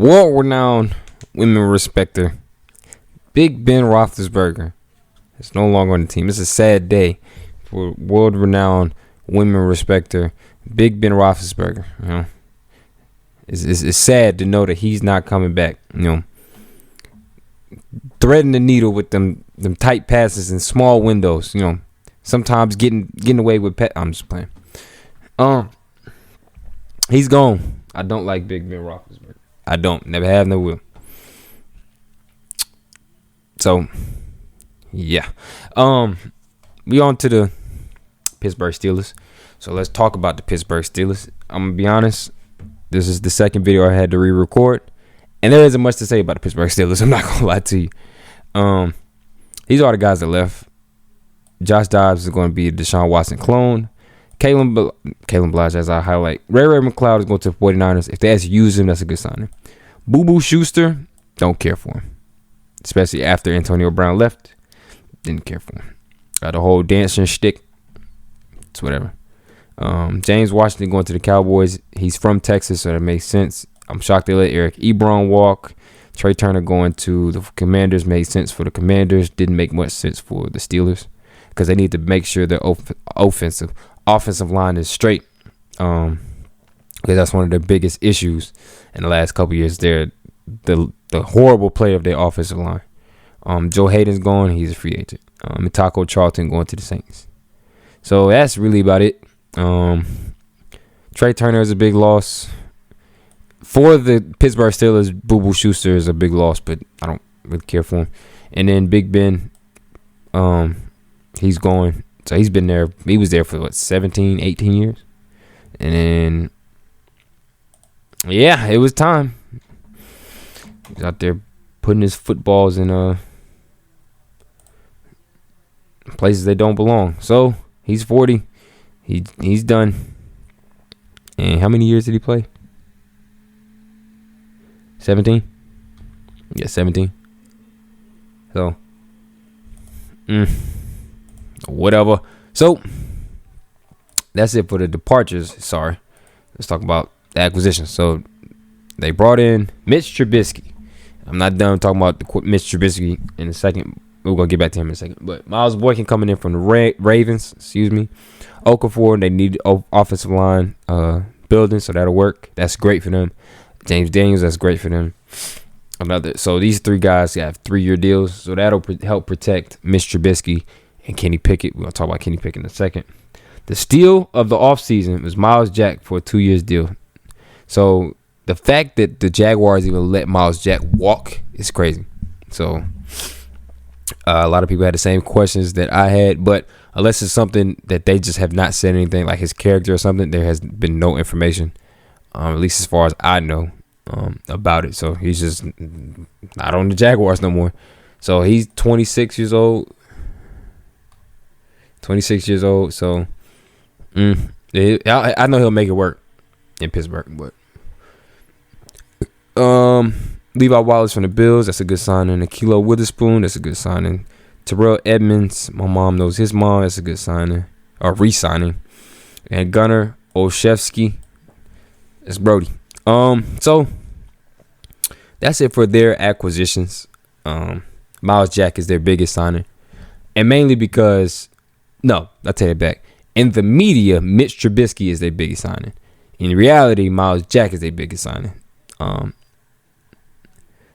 world-renowned women respecter, Big Ben Roethlisberger, is no longer on the team. It's a sad day for world-renowned women respecter, Big Ben Roethlisberger. You know, it's sad to know that he's not coming back. You know, threading the needle with them tight passes and small windows. You know, sometimes getting away with I'm just playing. He's gone. I don't like Big Ben Roethlisberger. I don't. Never have, never will. So, yeah. We on to the Pittsburgh Steelers. So let's talk about the Pittsburgh Steelers. I'm gonna be honest. This is the second video I had to re-record, and there isn't much to say about the Pittsburgh Steelers. I'm not gonna lie to you. These are the guys that left. Josh Dobbs is going to be a Deshaun Watson clone. Kalen Blige, as I highlight. Ray McLeod is going to the 49ers. If they actually use him, that's a good signing. Boo Schuster, don't care for him. Especially after Antonio Brown left. Didn't care for him. The whole dancing shtick. It's whatever. James Washington going to the Cowboys. He's from Texas, so that makes sense. I'm shocked they let Eric Ebron walk. Trey Turner going to the Commanders made sense for the Commanders. Didn't make much sense for the Steelers because they need to make sure their offensive line is straight. Because that's one of their biggest issues in the last couple of years. They're the horrible play of their offensive line. Joe Hayden's gone. He's a free agent. Taco Charlton going to the Saints. So that's really about it. Trey Turner is a big loss. For the Pittsburgh Steelers, Boo Schuster is a big loss, but I don't really care for him. And then Big Ben, he's going. So he's been there. He was there for 17, 18 years. And then, yeah, it was time. He's out there putting his footballs in places they don't belong. So he's 40. He's done. And how many years did he play? 17? Yeah, 17. So, whatever. So, that's it for the departures. Sorry. Let's talk about the acquisition. So, they brought in Mitch Trubisky. I'm not done talking about Mitch Trubisky in a second. We're going to get back to him in a second. But Miles Boykin coming in from the Ravens. Okafor, they need offensive line building, so that'll work. That's great for them. James Daniels, that's great for them. So these three guys have 3-year deals, so that'll help protect Mitch Trubisky and Kenny Pickett. We're going to talk about Kenny Pickett in a second. The steal of the offseason was Miles Jack for a 2-year deal. So the fact that the Jaguars even let Miles Jack walk is crazy. So a lot of people had the same questions that I had, but unless it's something that they just have not said anything, like his character or something, there has been no information, at least as far as I know, about it. So he's just not on the Jaguars no more. So he's 26 years old. So I know he'll make it work in Pittsburgh, but Levi Wallace from the Bills, that's a good signing. Ahkello Witherspoon, that's a good signing. Terrell Edmonds, my mom knows his mom, that's a good signing, or re-signing. And Gunnar Olszewski, that's Brody. So that's it for their acquisitions. Miles Jack is their biggest signing, and mainly because, no, I'll take it back. In the media, Mitch Trubisky is their biggest signing. In reality, Miles Jack is their biggest signing.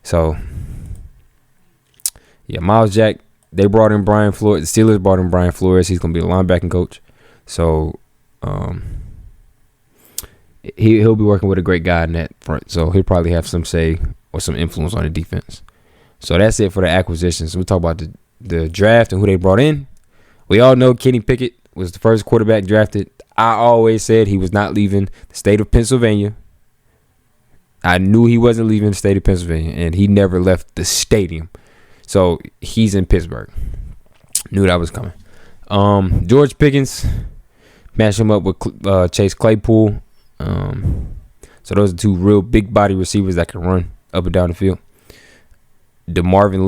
So yeah, Miles Jack. They brought in Brian Flores. The Steelers brought in Brian Flores. He's gonna be the linebacking coach. So he'll be working with a great guy in that front. So he'll probably have some say or some influence on the defense. So that's it for the acquisitions. We'll talk about the draft and who they brought in. We all know Kenny Pickett was the first quarterback drafted. I always said he was not leaving the state of Pennsylvania. I knew he wasn't leaving the state of Pennsylvania, and he never left the stadium. So he's in Pittsburgh. Knew that was coming. George Pickens, match him up with Chase Claypool. So those are two real big body receivers that can run up and down the field. DeMarvin.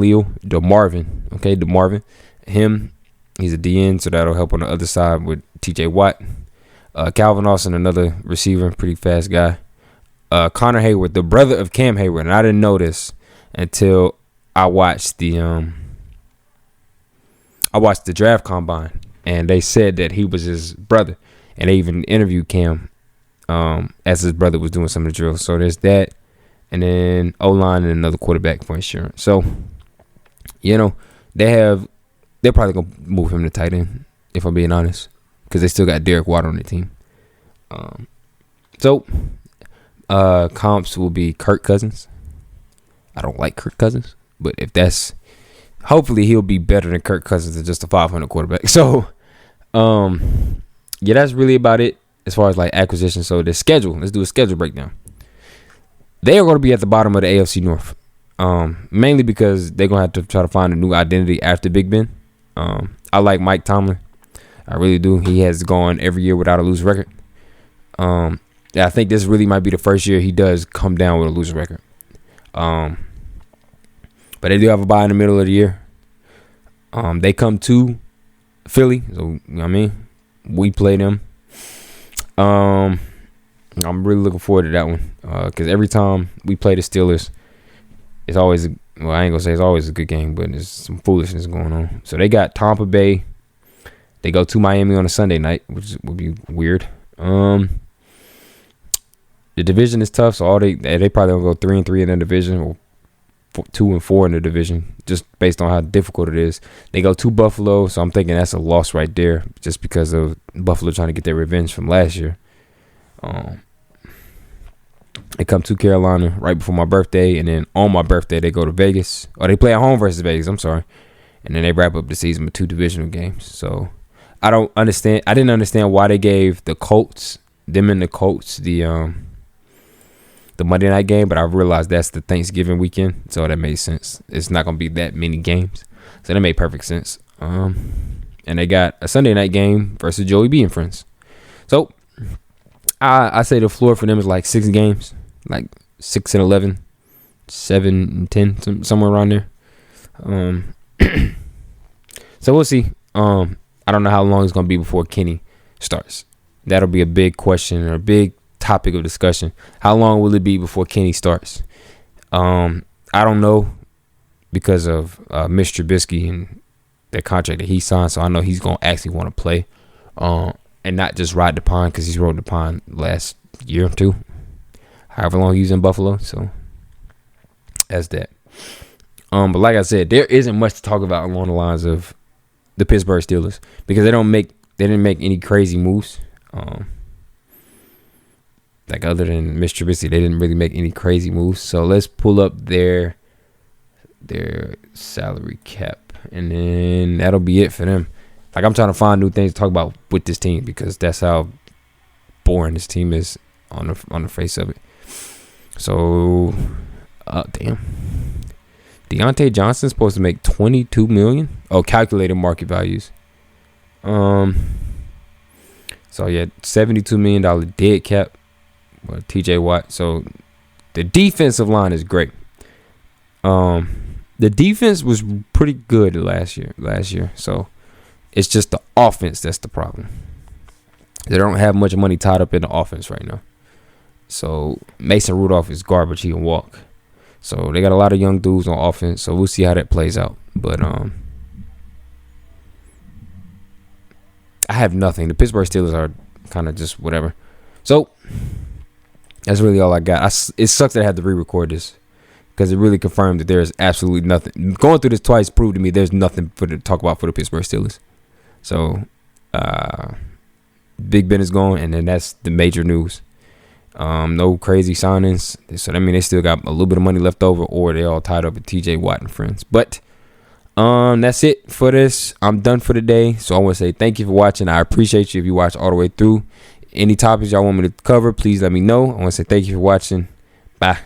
Him, he's a DN, so that'll help on the other side with TJ Watt. Calvin Austin, another receiver, pretty fast guy. Connor Hayward, the brother of Cam Hayward, and I didn't know this until I watched the draft combine, and they said that he was his brother, and they even interviewed Cam as his brother was doing some of the drills. So there's that, and then O-line and another quarterback for insurance. So, they're probably gonna move him to tight end, if I'm being honest, because they still got Derek Watt on the team. Comps will be Kirk Cousins. I don't like Kirk Cousins, but hopefully he'll be better than Kirk Cousins than just a 500 quarterback. So, that's really about it as far as like acquisition. So the schedule, let's do a schedule breakdown. They are going to be at the bottom of the AFC North, mainly because they're going to have to try to find a new identity after Big Ben. I like Mike Tomlin. I really do. He has gone every year without a losing record. I think this really might be the first year he does come down with a losing record. But they do have a bye in the middle of the year. They come to Philly, so we play them. I'm really looking forward to that one because every time we play the Steelers, it's always I ain't gonna say it's always a good game, but there's some foolishness going on. So they got Tampa Bay. They go to Miami on a Sunday night, which would be weird. The division is tough, so they probably gonna go 3-3 in the division or 2-4 in the division, just based on how difficult it is. They go to Buffalo, so I'm thinking that's a loss right there, just because of Buffalo trying to get their revenge from last year. They come to Carolina right before my birthday, and then on my birthday they go to Vegas, or they play at home versus Vegas. I'm sorry, and then they wrap up the season with 2 divisional games. So I didn't understand why they gave the Colts the Monday night game, but I realized that's the Thanksgiving weekend, so that made sense. It's not gonna be that many games, so that made perfect sense. And they got a Sunday night game versus Joey B and friends. So I say the floor for them is like 6 games, like 6-11, 7-10, somewhere around there. So we'll see. I don't know how long it's gonna be before Kenny starts. That'll be a big question or a big topic of discussion. How long will it be before Kenny starts? I don't know, because of Mr. Trubisky and the contract that he signed. So I know he's gonna actually want to play, and not just ride the pine, because he's rode the pine last year or 2, however long he was in Buffalo. So that's that. But like I said, there isn't much to talk about along the lines of the Pittsburgh Steelers, because they didn't make any crazy moves. Like other than Mr. Trubisky, they didn't really make any crazy moves. So let's pull up their salary cap, and then that'll be it for them. Like, I'm trying to find new things to talk about with this team, because that's how boring this team is on the face of it. So, Deontay Johnson's supposed to make $22 million. Oh, calculated market values. So yeah, $72 million dead cap. Well, TJ Watt. So the defensive line is great. The defense was pretty good last year. So it's just the offense that's the problem. They don't have much money tied up in the offense right now. So Mason Rudolph is garbage. He can walk. So they got a lot of young dudes on offense. So we'll see how that plays out. But I have nothing. The Pittsburgh Steelers are kind of just whatever. So that's really all I got. It sucks that I had to re-record this, because it really confirmed that there's absolutely nothing. Going through this twice proved to me there's nothing to talk about for the Pittsburgh Steelers. So Big Ben is gone, and then that's the major news. No crazy signings. So that means they still got a little bit of money left over, or they all tied up with TJ Watt and friends. But that's it for this. I'm done for the day. So I want to say thank you for watching. I appreciate you if you watch all the way through. Any topics y'all want me to cover, please let me know. I want to say thank you for watching. Bye.